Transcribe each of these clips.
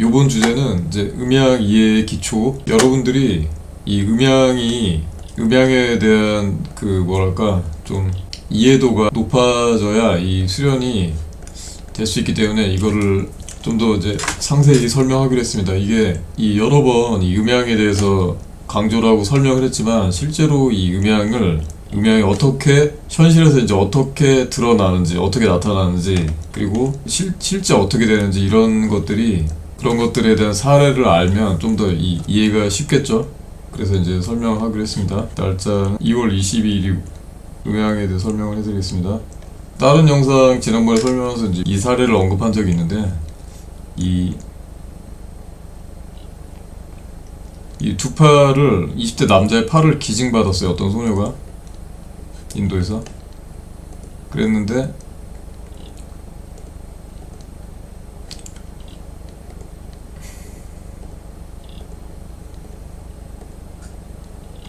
이번 주제는 이제 음향 이해의 기초. 여러분들이 이 음향에 대한 그 뭐랄까 좀 이해도가 높아져야 이 수련이 될 수 있기 때문에 이거를 좀 더 이제 상세히 설명하기로 했습니다. 이게 이 여러 번 이 음향에 대해서 강조를 하고 설명을 했지만 실제로 이 음향이 어떻게 현실에서 이제 어떻게 드러나는지 어떻게 나타나는지 그리고 실제 어떻게 되는지 그런 것들에 대한 사례를 알면 좀 더 이해가 쉽겠죠. 그래서 이제 설명하기로 했습니다. 날짜는 2월 22일 음향에 대해 설명을 해드리겠습니다. 다른 영상 지난번에 설명하면서 이제 이 사례를 언급한 적이 있는데 이 두 팔을 20대 남자의 팔을 기증받았어요. 어떤 소녀가 인도에서 그랬는데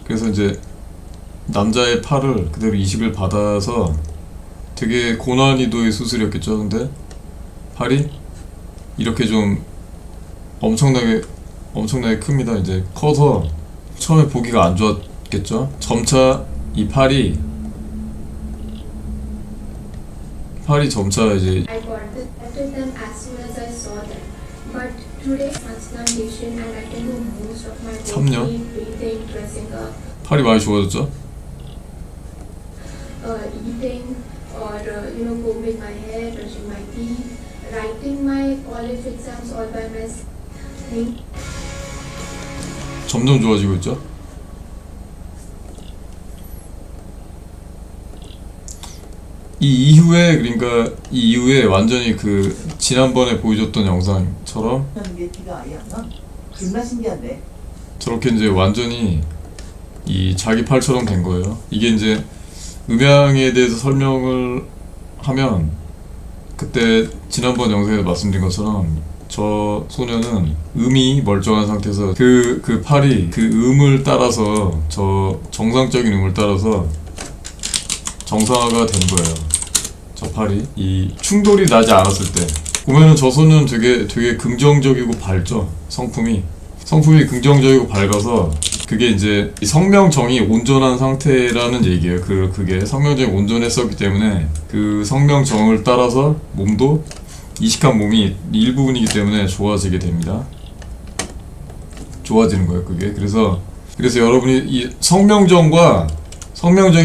그래서 이제 남자의 팔을 그대로 이식을 받아서 되게 고난이도의 수술이었겠죠. 근데 팔이 이렇게 좀 엄청나게 큽니다. 이제 커서 처음에 보기가 안 좋았겠죠. 점차 이 팔이 점차 이제 I got this after them as soon as I saw them. But today, transplantation and I can do most of my 3년? routine breathing, dressing up, 팔이 많이 좋아졌죠. eating, or combing my hair, brushing my teeth, writing my college exams all by myself. 점점 좋아지고 있죠. 이 이후에 완전히 그 지난번에 보여줬던 영상처럼 존나 신기한데. 저렇게 이제 완전히 이 자기 팔처럼 된 거예요. 이게 이제 음향에 대해서 설명을 하면 그때 지난번 영상에서 말씀드린 것처럼 저 소녀는 음이 멀쩡한 상태에서 그 팔이 그 음을 따라서 저 정상적인 음을 따라서 정상화가 된 거예요. 저 팔이 이 충돌이 나지 않았을 때 보면은 저 소녀는 되게 긍정적이고 밝죠. 성품이 긍정적이고 밝아서 그게 이제 성명정이 온전한 상태라는 얘기예요. 그게 성명정이 온전했었기 때문에 그 성명정을 따라서 몸도 이식한 몸이 일부분이기 때문에 좋아지게 됩니다. 좋아지는 거예요, 그게. 그래서 여러분이 이 성명정이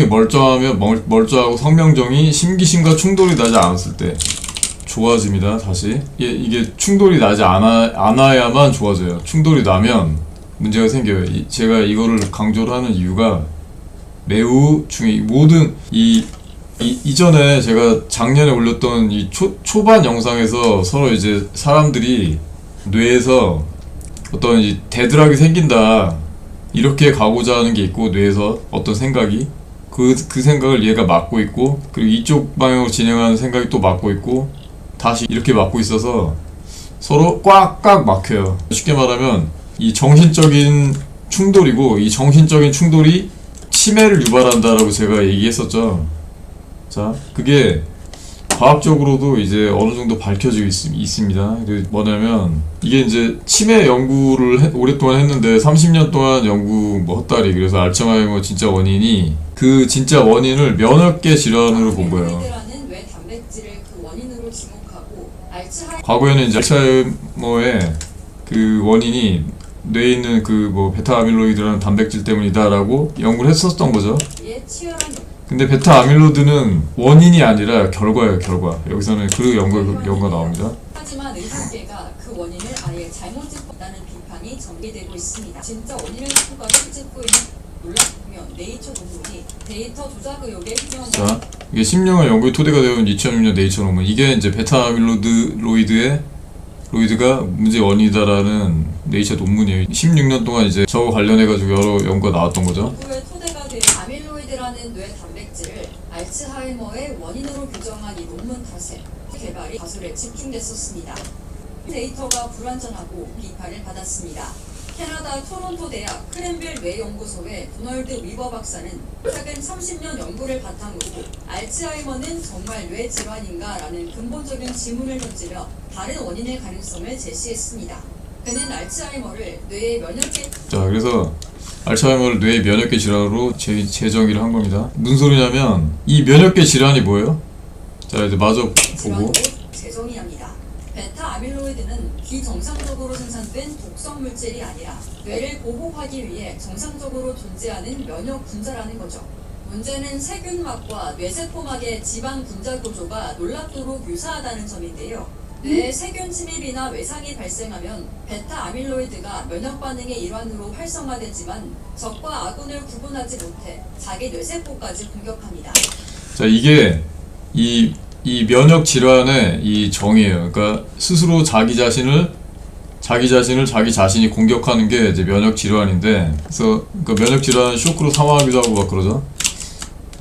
멀쩡하고 성명정이 심기심과 충돌이 나지 않았을 때 좋아집니다. 다시 이게 충돌이 나지 않아야만 좋아져요. 충돌이 나면 문제가 생겨요. 제가 이거를 강조를 하는 이유가 매우 모든 이전에 제가 작년에 올렸던 이 초반 영상에서 서로 이제 사람들이 뇌에서 어떤 대드락이 생긴다 이렇게 가고자 하는 게 있고 뇌에서 어떤 생각이 그 생각을 얘가 막고 있고 그리고 이쪽 방향으로 진행하는 생각이 또 막고 있고 다시 이렇게 막고 있어서 서로 꽉꽉 막혀요. 쉽게 말하면 이 정신적인 충돌이고 이 정신적인 충돌이 치매를 유발한다라고 제가 얘기했었죠. 자, 그게 과학적으로도 이제 어느 정도 밝혀지고 있습니다. 뭐냐면 이게 이제 치매 연구를 오랫동안 했는데 30년 동안 연구 헛다리. 그래서 알츠하이머 진짜 원인을 면역계 질환으로 본 거예요. 과거에는 이제 알츠하이머의 그 원인이 뇌에 있는 베타 아밀로이드라는 단백질 때문이다라고 연구를 했었던 거죠. 근데 베타 아밀로이드는 원인이 아니라 결과예요, 결과. 여기서는 그 연구가 나옵니다. 하지만 의학계가 그 원인을 아예 잘못 짚었다는 비판이 전개되고 있습니다. 진짜 원인을 짚고 있는 놀랍면 네이처 논문이 데이터 조작 의혹에 휘저은 자, 이게 10년의 연구의 토대가 되어온 2006년 네이처 논문. 이게 이제 베타 아밀로이드가 문제 원인이다라는 네이처 논문이에요. 16년 동안 이제 저거 관련해가지고 여러 연구가 나왔던 거죠. 연구의 토대가 된 아밀로이드라는 뇌 단백질을 알츠하이머의 원인으로 규정한 이 논문 탓에 개발이 가설에 집중됐었습니다. 데이터가 불완전하고 비판을 받았습니다. 캐나다 토론토 대학 크랜빌 뇌연구소의 도널드 위버 박사는 최근 30년 연구를 바탕으로 알츠하이머는 정말 뇌질환인가 라는 근본적인 질문을 던지며 다른 원인의 가능성을 제시했습니다. 그는 알츠하이머를 뇌의 면역계 자, 그래서 알츠하이머를 뇌의 면역계 질환으로 재정의를 한 겁니다. 무슨 소리냐면 이 면역계 질환이 뭐예요? 자, 이제 마저 보고. 질환으로 재정의합니다. 베타 아밀로이드는 비정상적으로 생산된 독성 물질이 아니라 뇌를 보호하기 위해 정상적으로 존재하는 면역 분자라는 거죠. 문제는 세균막과 뇌세포막의 지방 분자 구조가 놀랍도록 유사하다는 점인데요. 뇌에 세균 침입이나 외상이 발생하면 베타 아밀로이드가 면역 반응의 일환으로 활성화되지만 적과 아군을 구분하지 못해 자기 뇌세포까지 공격합니다. 자, 이게 이 면역 질환의 이 정의예요. 그러니까 스스로 자기 자신을 자기 자신이 공격하는 게 이제 면역 질환인데, 그래서 그 면역 질환 쇼크로 사망하기도 하고 막 그러죠.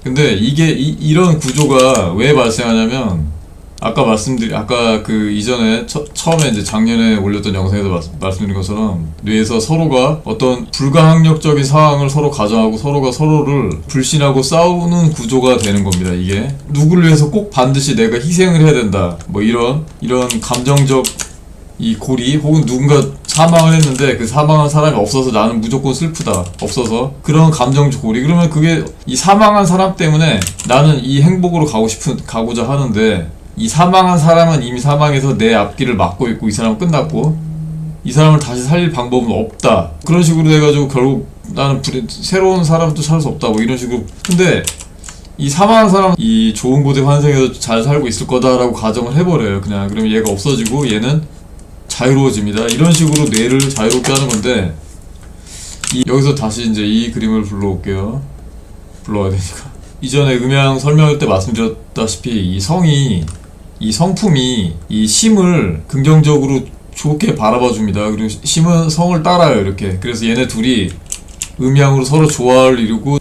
근데 이게 이런 구조가 왜 발생하냐면 아까 그 이전에 처음에 이제 작년에 올렸던 영상에서 말씀드린 것처럼 뇌에서 서로가 어떤 불가항력적인 상황을 서로 가정하고 서로가 서로를 불신하고 싸우는 구조가 되는 겁니다. 이게 누구를 위해서 꼭 반드시 내가 희생을 해야 된다, 뭐 이런 감정적 이 고리, 혹은 누군가 사망을 했는데 그 사망한 사람이 없어서 나는 무조건 슬프다, 없어서 그런 감정적 고리. 그러면 그게 이 사망한 사람 때문에 나는 이 행복으로 가고자 하는데 이 사망한 사람은 이미 사망해서 내 앞길을 막고 있고 이 사람은 끝났고 이 사람을 다시 살릴 방법은 없다, 그런 식으로 돼가지고 결국 나는 새로운 사람도 찾을 수 없다, 뭐 이런 식으로. 근데 이 사망한 사람 이 좋은 곳에 환생해서 잘 살고 있을 거다라고 가정을 해버려요. 그냥 그러면 얘가 없어지고 얘는 자유로워집니다. 이런 식으로 뇌를 자유롭게 하는 건데, 여기서 다시 이제 이 그림을 불러올게요. 불러와야 되니까. 이전에 음향 설명할 때 말씀드렸다시피 이 성품이 이 심을 긍정적으로 좋게 바라봐 줍니다. 그리고 심은 성을 따라요, 이렇게. 그래서 얘네 둘이 음향으로 서로 조화를 이루고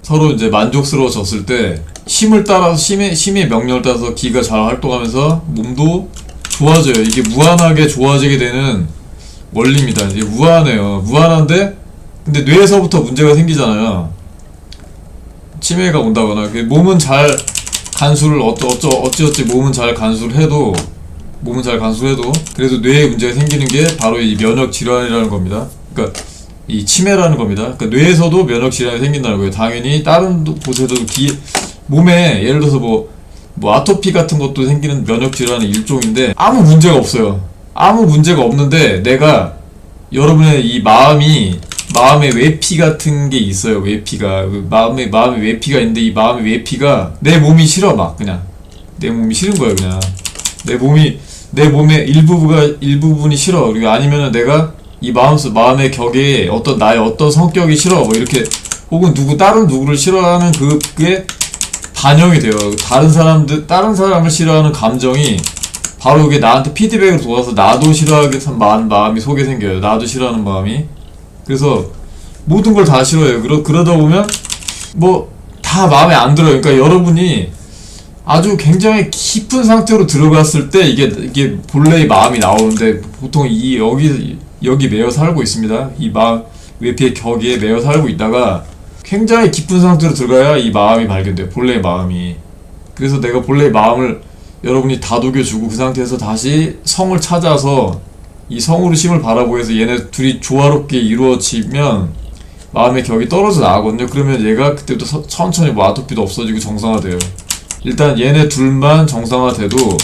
서로 이제 만족스러워졌을 때 심을 따라서 심의 명령을 따라서 기가 잘 활동하면서 몸도 좋아져요. 이게 무한하게 좋아지게 되는 원리입니다. 이게 무한해요. 무한한데 근데 뇌에서부터 문제가 생기잖아요. 치매가 온다거나. 몸은 잘 간수를 어찌어찌 몸은 잘 간수를 해도 그래도 뇌에 문제가 생기는 게 바로 이 면역 질환이라는 겁니다. 그러니까 이 치매라는 겁니다. 그러니까 뇌에서도 면역 질환이 생긴다는 거예요. 당연히 다른 곳에도 몸에 예를 들어서 뭐 아토피 같은 것도 생기는 면역 질환의 일종인데 아무 문제가 없어요. 아무 문제가 없는데 내가 여러분의 이 마음의 외피 같은 게 있어요. 외피가 마음의 외피가 있는데 이 마음의 외피가 내 몸이 싫어. 막 그냥 내 몸이 싫은 거예요. 그냥 내 몸의 일부분이 싫어. 그리고 아니면은 내가 이 마음의 격에 나의 어떤 성격이 싫어, 뭐 이렇게. 혹은 다른 누구를 싫어하는 그게 반영이 돼요. 다른 사람을 싫어하는 감정이 바로 그게 나한테 피드백으로 돌아서 나도 싫어하게 마음이 속에 생겨요. 나도 싫어하는 마음이. 그래서 모든 걸 다 싫어해요. 그러다 보면 뭐 다 마음에 안 들어요. 그러니까 여러분이 아주 굉장히 깊은 상태로 들어갔을 때 이게 본래의 마음이 나오는데 보통 여기 매여 살고 있습니다. 이 마음 외피의 격에 매여 살고 있다가 굉장히 깊은 상태로 들어가야 이 마음이 발견돼요. 본래의 마음이. 그래서 내가 본래의 마음을 여러분이 다독여주고 그 상태에서 다시 성을 찾아서 이 성으로 심을 바라보면서 얘네 둘이 조화롭게 이루어지면 마음의 격이 떨어져 나가거든요. 그러면 얘가 그때부터 천천히 뭐 아토피도 없어지고 정상화돼요. 일단 얘네 둘만 정상화돼도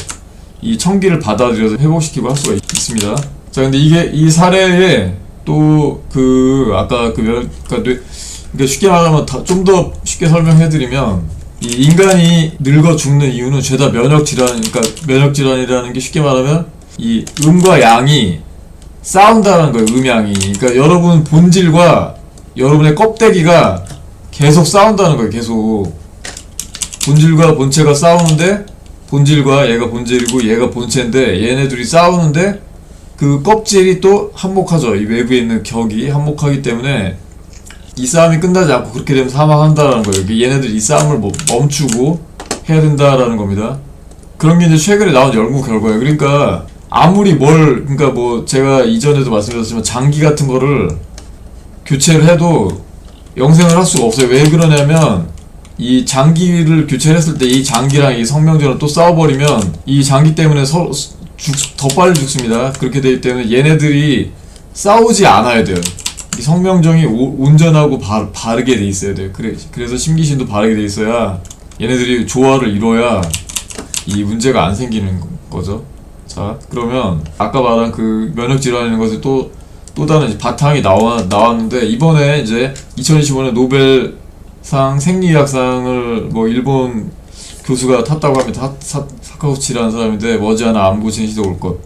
이 청기를 받아들여서 회복시키고 할 수가 있습니다. 자, 근데 이 사례에 또 그러니까 쉽게 말하면 좀 더 쉽게 설명해드리면 이 인간이 늙어 죽는 이유는 죄다 그러니까 면역질환이라는 게 쉽게 말하면 이 음과 양이 싸운다는 거예요. 음양이. 그러니까 여러분 본질과 여러분의 껍데기가 계속 싸운다는 거예요. 계속 본질과 본체가 싸우는데, 본질과 얘가 본질이고 얘가 본체인데 얘네 둘이 싸우는데 그 껍질이 또 한몫하죠. 이 외부에 있는 격이 한몫하기 때문에 이 싸움이 끝나지 않고 그렇게 되면 사망한다라는 거예요. 얘네들 이 싸움을 멈추고 해야 된다라는 겁니다. 그런 게 이제 최근에 나온 연구 결과예요. 그러니까 아무리 그러니까 뭐 제가 이전에도 말씀드렸지만 장기 같은 거를 교체를 해도 영생을 할 수가 없어요. 왜 그러냐면 이 장기를 교체를 했을 때 이 장기랑 이 성명제랑 또 싸워버리면 이 장기 때문에 더 빨리 죽습니다. 그렇게 되기 때문에 얘네들이 싸우지 않아야 돼요. 이 성명정이 온전하고 바르게 돼 있어야 돼요. 그래서 심기신도 바르게 돼 있어야 얘네들이 조화를 이뤄야 이 문제가 안 생기는 거죠. 자, 그러면 아까 말한 그 면역질환이라는 것을 또 다른 이제 바탕이 나왔는데, 이번에 이제 2025년 노벨상 생리의학상을 뭐 일본 교수가 탔다고 합니다. 사카구치라는 사람인데 머지않아 암 고치는 시대가 올 것.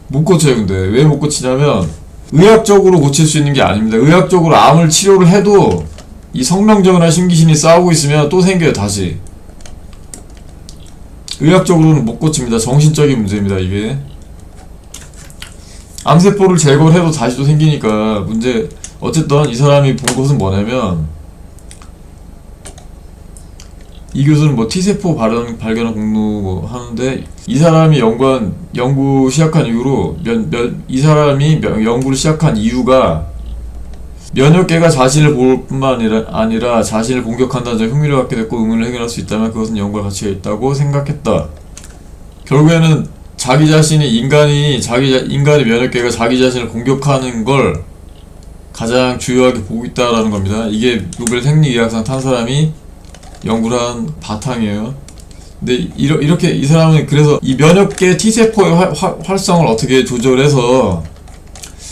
못 고쳐요. 근데 왜 못 고치냐면 의학적으로 고칠 수 있는 게 아닙니다. 의학적으로 암을 치료를 해도 이 성명정이나 심기신이 싸우고 있으면 또 생겨요. 다시. 의학적으로는 못 고칩니다. 정신적인 문제입니다. 이게 암세포를 제거를 해도 다시 또 생기니까 문제. 어쨌든 이 사람이 본 것은 뭐냐면, 이 교수는 뭐 T세포 발견한 공로 뭐 하는데, 이 사람이 연구 시작한 이후로 이 사람이 연구를 시작한 이유가 면역계가 자신을 볼 뿐만 아니라 자신을 공격한다는 점 흥미를 갖게 됐고, 의문을 해결할 수 있다면 그것은 연구할 가치가 있다고 생각했다. 결국에는 자기 자신이 인간의 면역계가 자기 자신을 공격하는 걸 가장 주요하게 보고 있다라는 겁니다. 이게 노벨 생리의학상 탄 사람이 연구를 한 바탕이에요. 근데 이렇게 이 사람은 그래서 이 면역계 T세포의 활성을 어떻게 조절해서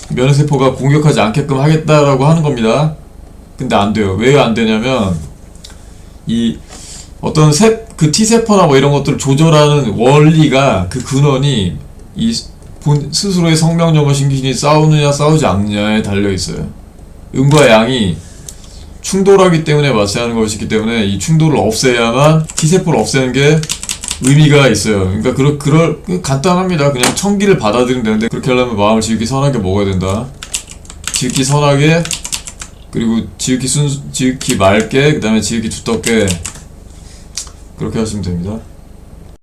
면역세포가 공격하지 않게끔 하겠다라고 하는 겁니다. 근데 안 돼요. 왜 안 되냐면, 이 어떤 그 T세포나 뭐 이런 것들을 조절하는 원리가, 그 근원이 이 스스로의 성명정과 심기신이 싸우느냐 싸우지 않느냐에 달려있어요. 음과 양이 충돌하기 때문에 마취하는 것이기 때문에 이 충돌을 없애야만 T세포를 없애는 게 의미가 있어요. 그러니까 간단합니다. 그냥 청기를 받아들이면 되는데, 그렇게 하려면 마음을 지극히 선하게 먹어야 된다. 지극히 선하게, 그리고 지극히 맑게, 그 다음에 지극히 두텁게, 그렇게 하시면 됩니다.